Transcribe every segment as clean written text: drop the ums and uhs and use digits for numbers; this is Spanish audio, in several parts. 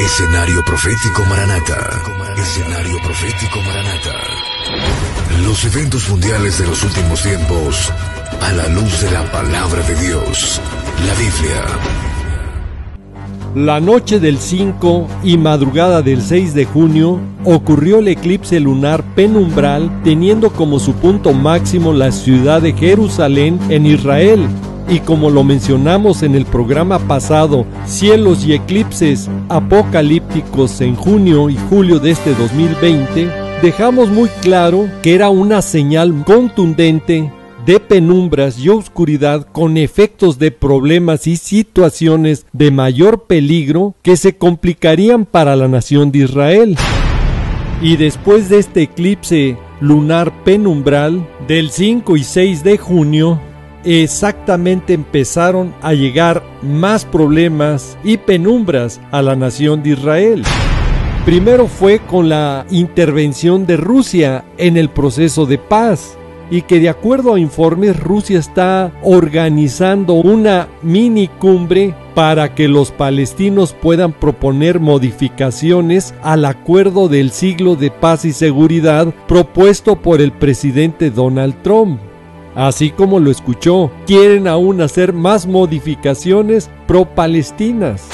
Escenario profético Maranata. Escenario profético Maranata. Los eventos mundiales de los últimos tiempos a la luz de la palabra de Dios, la Biblia. La noche del 5 y madrugada del 6 de junio ocurrió el eclipse lunar penumbral, teniendo como su punto máximo la ciudad de Jerusalén en Israel. Y como lo mencionamos en el programa pasado, cielos y eclipses apocalípticos en junio y julio de este 2020, dejamos muy claro que era una señal contundente de penumbras y oscuridad con efectos de problemas y situaciones de mayor peligro que se complicarían para la nación de Israel. Y después de este eclipse lunar penumbral del 5 y 6 de junio, exactamente empezaron a llegar más problemas y penumbras a la nación de Israel. Primero fue con la intervención de Rusia en el proceso de paz, y que de acuerdo a informes Rusia está organizando una mini cumbre para que los palestinos puedan proponer modificaciones al acuerdo del siglo de paz y seguridad propuesto por el presidente Donald Trump. Así como lo escuchó, quieren aún hacer más modificaciones pro-palestinas.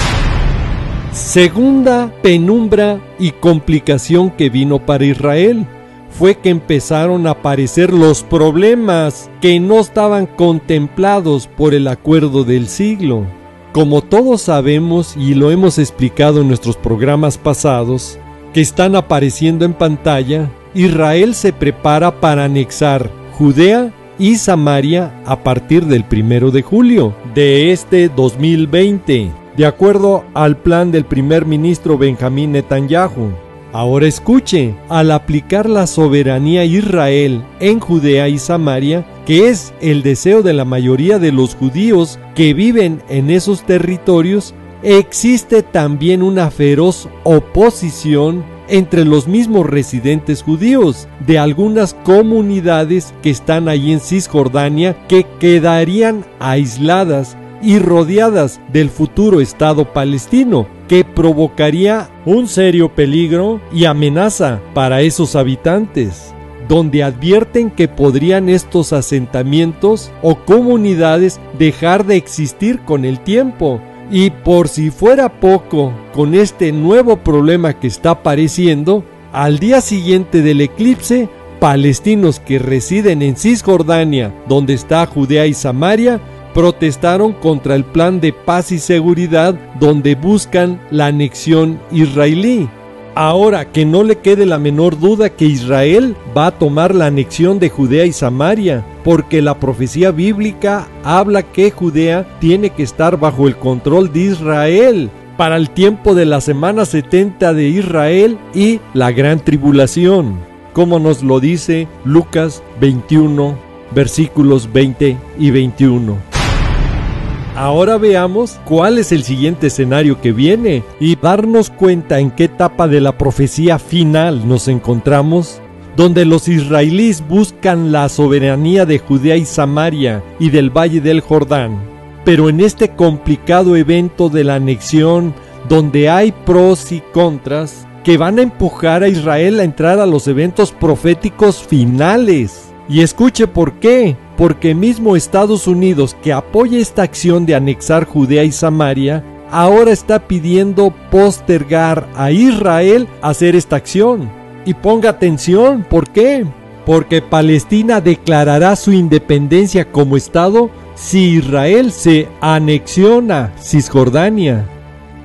Segunda penumbra y complicación que vino para Israel fue que empezaron a aparecer los problemas que no estaban contemplados por el acuerdo del siglo. Como todos sabemos y lo hemos explicado en nuestros programas pasados, que están apareciendo en pantalla, Israel se prepara para anexar Judea y Samaria a partir del 1 de julio de este 2020, de acuerdo al plan del primer ministro Benjamín Netanyahu. Ahora escuche, al aplicar la soberanía Israel en Judea y Samaria, que es el deseo de la mayoría de los judíos que viven en esos territorios, existe también una feroz oposición entre los mismos residentes judíos de algunas comunidades que están allí en Cisjordania, que quedarían aisladas y rodeadas del futuro Estado palestino, que provocaría un serio peligro y amenaza para esos habitantes, donde advierten que podrían estos asentamientos o comunidades dejar de existir con el tiempo. Y por si fuera poco, con este nuevo problema que está apareciendo, al día siguiente del eclipse, palestinos que residen en Cisjordania, donde está Judea y Samaria, protestaron contra el plan de paz y seguridad donde buscan la anexión israelí. Ahora, que no le quede la menor duda que Israel va a tomar la anexión de Judea y Samaria, porque la profecía bíblica habla que Judea tiene que estar bajo el control de Israel para el tiempo de la semana 70 de Israel y la gran tribulación, como nos lo dice Lucas 21, versículos 20 y 21. Ahora veamos cuál es el siguiente escenario que viene y darnos cuenta en qué etapa de la profecía final nos encontramos, donde los israelíes buscan la soberanía de Judea y Samaria y del Valle del Jordán. Pero en este complicado evento de la anexión, donde hay pros y contras que van a empujar a Israel a entrar a los eventos proféticos finales. Y escuche por qué. Porque mismo Estados Unidos, que apoya esta acción de anexar Judea y Samaria, ahora está pidiendo postergar a Israel a hacer esta acción. Y ponga atención, ¿por qué? Porque Palestina declarará su independencia como Estado si Israel se anexiona Cisjordania.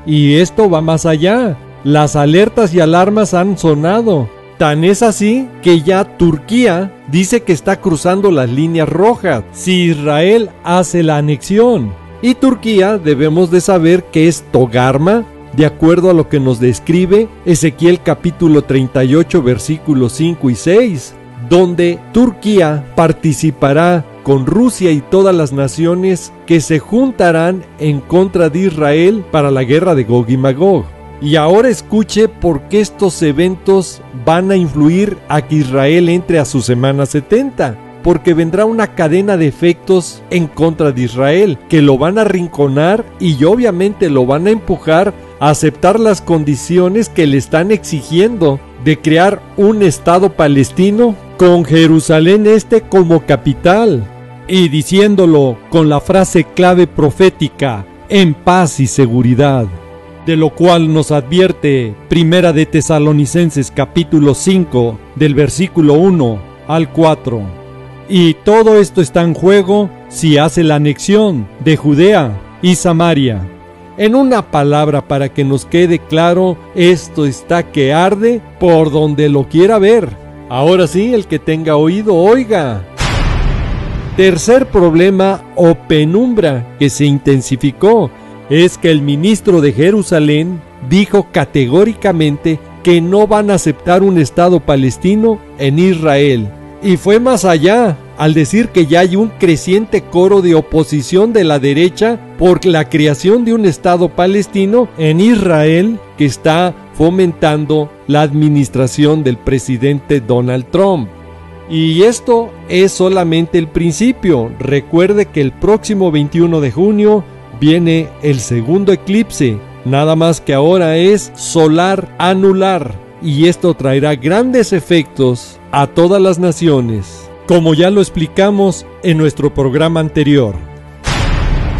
Y esto va más allá. Las alertas y alarmas han sonado. Tan es así que ya Turquía dice que está cruzando las líneas rojas si Israel hace la anexión. Y Turquía debemos de saber que es Togarma, de acuerdo a lo que nos describe Ezequiel capítulo 38 versículos 5 y 6, donde Turquía participará con Rusia y todas las naciones que se juntarán en contra de Israel para la guerra de Gog y Magog. Y ahora escuche por qué estos eventos van a influir a que Israel entre a su semana 70. Porque vendrá una cadena de efectos en contra de Israel que lo van a arrinconar y obviamente lo van a empujar a aceptar las condiciones que le están exigiendo de crear un Estado palestino con Jerusalén Este como capital, y diciéndolo con la frase clave profética: en paz y seguridad, de lo cual nos advierte Primera de Tesalonicenses capítulo 5 del versículo 1 al 4. Y todo esto está en juego si hace la anexión de Judea y Samaria. En una palabra, para que nos quede claro, esto está que arde por donde lo quiera ver. Ahora sí, el que tenga oído, oiga. Tercer problema o penumbra que se intensificó es que el ministro de Jerusalén dijo categóricamente que no van a aceptar un Estado palestino en Israel. Y fue más allá, al decir que ya hay un creciente coro de oposición de la derecha por la creación de un Estado palestino en Israel que está fomentando la administración del presidente Donald Trump. Y esto es solamente el principio. Recuerde que el próximo 21 de junio viene el segundo eclipse, nada más que ahora es solar anular, y esto traerá grandes efectos a todas las naciones, como ya lo explicamos en nuestro programa anterior.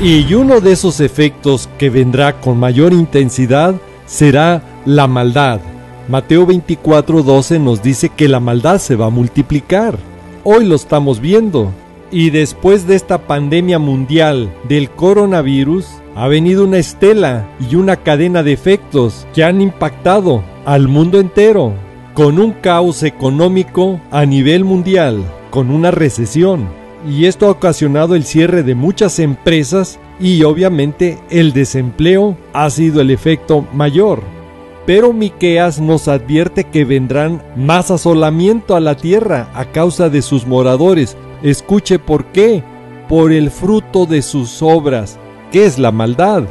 Y uno de esos efectos que vendrá con mayor intensidad será la maldad. Mateo 24:12 nos dice que la maldad se va a multiplicar. Hoy lo estamos viendo. Y después de esta pandemia mundial del coronavirus, ha venido una estela y una cadena de efectos que han impactado al mundo entero, con un caos económico a nivel mundial, con una recesión. Y esto ha ocasionado el cierre de muchas empresas y obviamente el desempleo ha sido el efecto mayor. Pero Miqueas nos advierte que vendrán más asolamiento a la tierra a causa de sus moradores. Escuche por qué: por el fruto de sus obras, que es la maldad.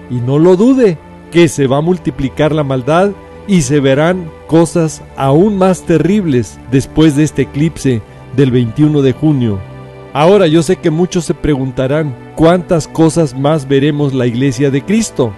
Y no lo dude, que se va a multiplicar la maldad y se verán cosas aún más terribles después de este eclipse del 21 de junio. Ahora, yo sé que muchos se preguntarán, ¿cuántas cosas más veremos la Iglesia de Cristo?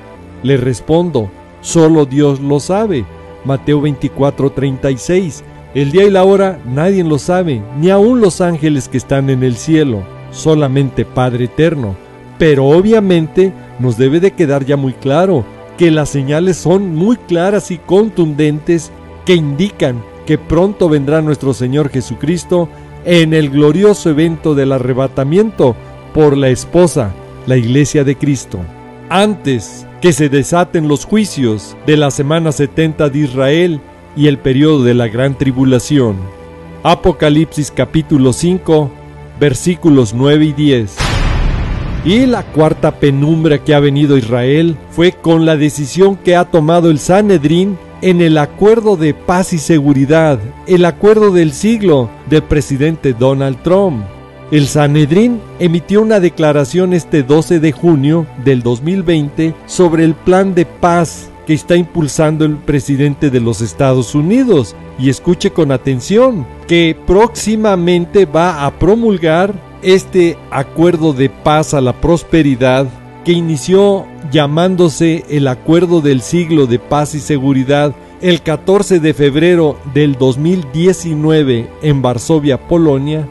Les respondo, solo Dios lo sabe. Mateo 24:36. El día y la hora nadie lo sabe, ni aun los ángeles que están en el cielo, solamente Padre Eterno. Pero obviamente nos debe de quedar ya muy claro que las señales son muy claras y contundentes que indican que pronto vendrá nuestro Señor Jesucristo en el glorioso evento del arrebatamiento por la esposa, la Iglesia de Cristo. Antes que se desaten los juicios de la semana 70 de Israel y el periodo de la gran tribulación. Apocalipsis capítulo 5, versículos 9 y 10. Y la cuarta penumbra que ha venido a Israel fue con la decisión que ha tomado el Sanedrín en el acuerdo de paz y seguridad, el acuerdo del siglo del presidente Donald Trump. El Sanedrín emitió una declaración este 12 de junio del 2020 sobre el plan de paz que está impulsando el presidente de los Estados Unidos. Y escuche con atención, que próximamente va a promulgar este acuerdo de paz a la prosperidad que inició llamándose el Acuerdo del Siglo de Paz y Seguridad el 14 de febrero del 2019 en Varsovia, Polonia.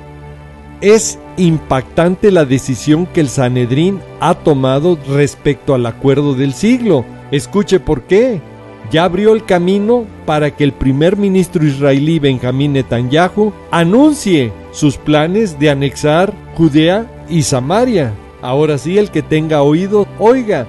Es impactante la decisión que el Sanedrín ha tomado respecto al Acuerdo del Siglo. Escuche por qué. Ya abrió el camino para que el primer ministro israelí Benjamín Netanyahu anuncie sus planes de anexar Judea y Samaria. Ahora sí, el que tenga oído, oiga.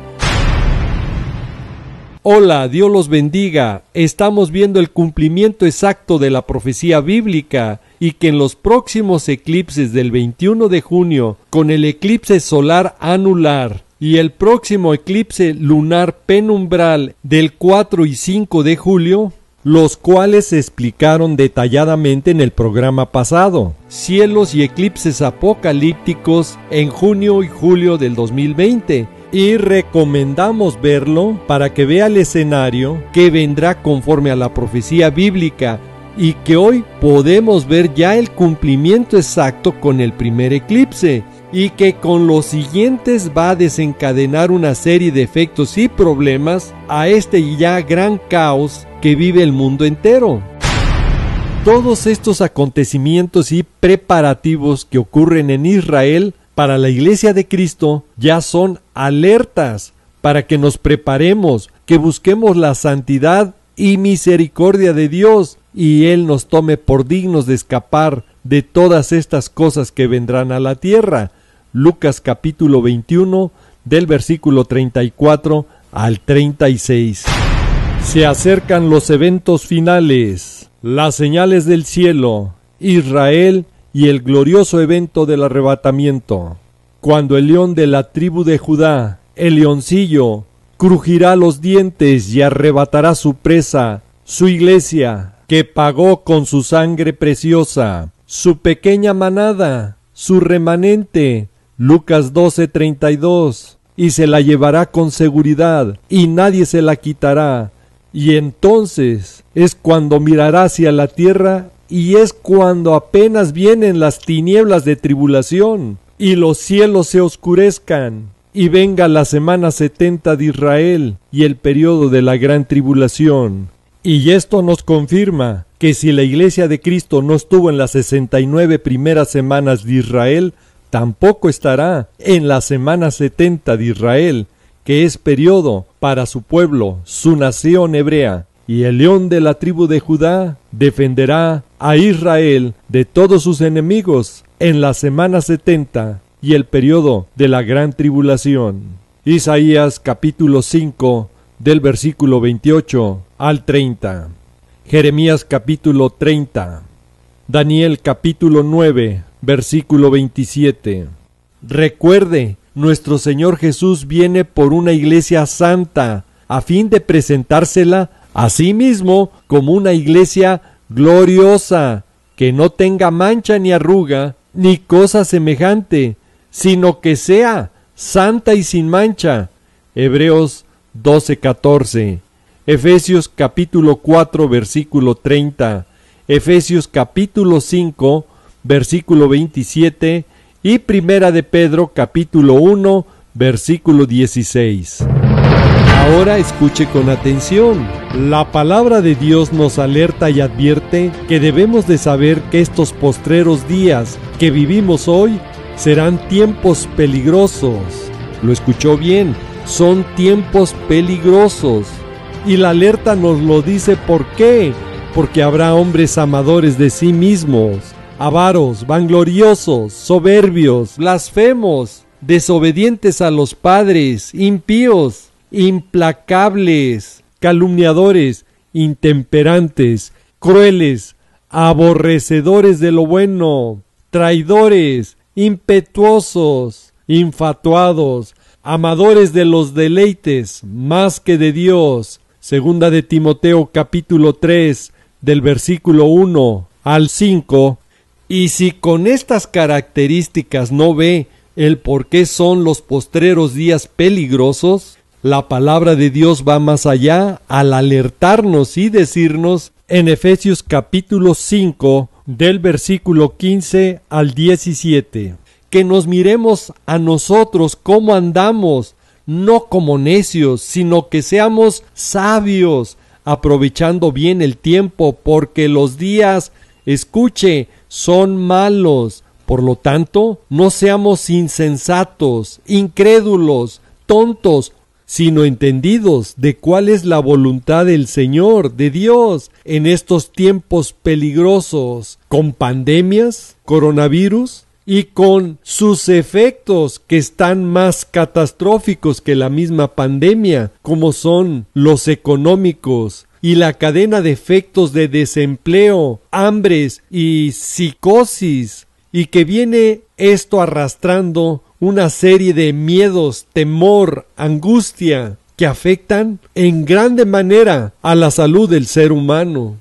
Hola, Dios los bendiga. Estamos viendo el cumplimiento exacto de la profecía bíblica y que en los próximos eclipses del 21 de junio, con el eclipse solar anular y el próximo eclipse lunar penumbral del 4 y 5 de julio, los cuales se explicaron detalladamente en el programa pasado, cielos y eclipses apocalípticos en junio y julio del 2020, y recomendamos verlo para que vea el escenario que vendrá conforme a la profecía bíblica y que hoy podemos ver ya el cumplimiento exacto con el primer eclipse. y que con los siguientes va a desencadenar una serie de efectos y problemas a este ya gran caos que vive el mundo entero. Todos estos acontecimientos y preparativos que ocurren en Israel para la Iglesia de Cristo ya son alertas para que nos preparemos, que busquemos la santidad y misericordia de Dios y Él nos tome por dignos de escapar de todas estas cosas que vendrán a la tierra. Lucas capítulo 21 del versículo 34 al 36. Se acercan los eventos finales, las señales del cielo, Israel y el glorioso evento del arrebatamiento. Cuando el león de la tribu de Judá, el leoncillo, crujirá los dientes y arrebatará su presa, su iglesia, que pagó con su sangre preciosa, su pequeña manada, su remanente, Lucas 12:32, y se la llevará con seguridad, y nadie se la quitará. Y entonces es cuando mirará hacia la tierra, y es cuando apenas vienen las tinieblas de tribulación, y los cielos se oscurezcan, y venga la semana 70 de Israel, y el periodo de la gran tribulación. Y esto nos confirma que si la Iglesia de Cristo no estuvo en las 69 primeras semanas de Israel, tampoco estará en la semana 70 de Israel, que es periodo para su pueblo, su nación hebrea. Y el león de la tribu de Judá defenderá a Israel de todos sus enemigos en la semana 70 y el periodo de la gran tribulación. Isaías capítulo 5 del versículo 28 al 30. Jeremías capítulo 30. Daniel capítulo 9 versículo 27. Recuerde, nuestro Señor Jesús viene por una iglesia santa, a fin de presentársela a sí mismo como una iglesia gloriosa, que no tenga mancha ni arruga, ni cosa semejante, sino que sea santa y sin mancha. Hebreos 12:14. Efesios capítulo 4 versículo 30. Efesios capítulo 5 versículo 27 y Primera de Pedro capítulo 1 versículo 16. Ahora escuche con atención. La palabra de Dios nos alerta y advierte que debemos de saber que estos postreros días que vivimos hoy serán tiempos peligrosos. Lo escuchó bien, son tiempos peligrosos. Y la alerta nos lo dice ¿por qué? Porque habrá hombres amadores de sí mismos, avaros, vangloriosos, soberbios, blasfemos, desobedientes a los padres, impíos, implacables, calumniadores, intemperantes, crueles, aborrecedores de lo bueno, traidores, impetuosos, infatuados, amadores de los deleites más que de Dios. Segunda de Timoteo capítulo 3 del versículo 1 al 5. Y si con estas características no ve el por qué son los postreros días peligrosos, la palabra de Dios va más allá al alertarnos y decirnos en Efesios capítulo 5 del versículo 15 al 17, que nos miremos a nosotros cómo andamos, no como necios, sino que seamos sabios, aprovechando bien el tiempo, porque los días, escuche, son malos. Por lo tanto, no seamos insensatos, incrédulos, tontos, sino entendidos de cuál es la voluntad del Señor, de Dios, en estos tiempos peligrosos, con pandemias, coronavirus, y con sus efectos que están más catastróficos que la misma pandemia, como son los económicos y la cadena de efectos de desempleo, hambres y psicosis, y que viene esto arrastrando una serie de miedos, temor, angustia, que afectan en grande manera a la salud del ser humano.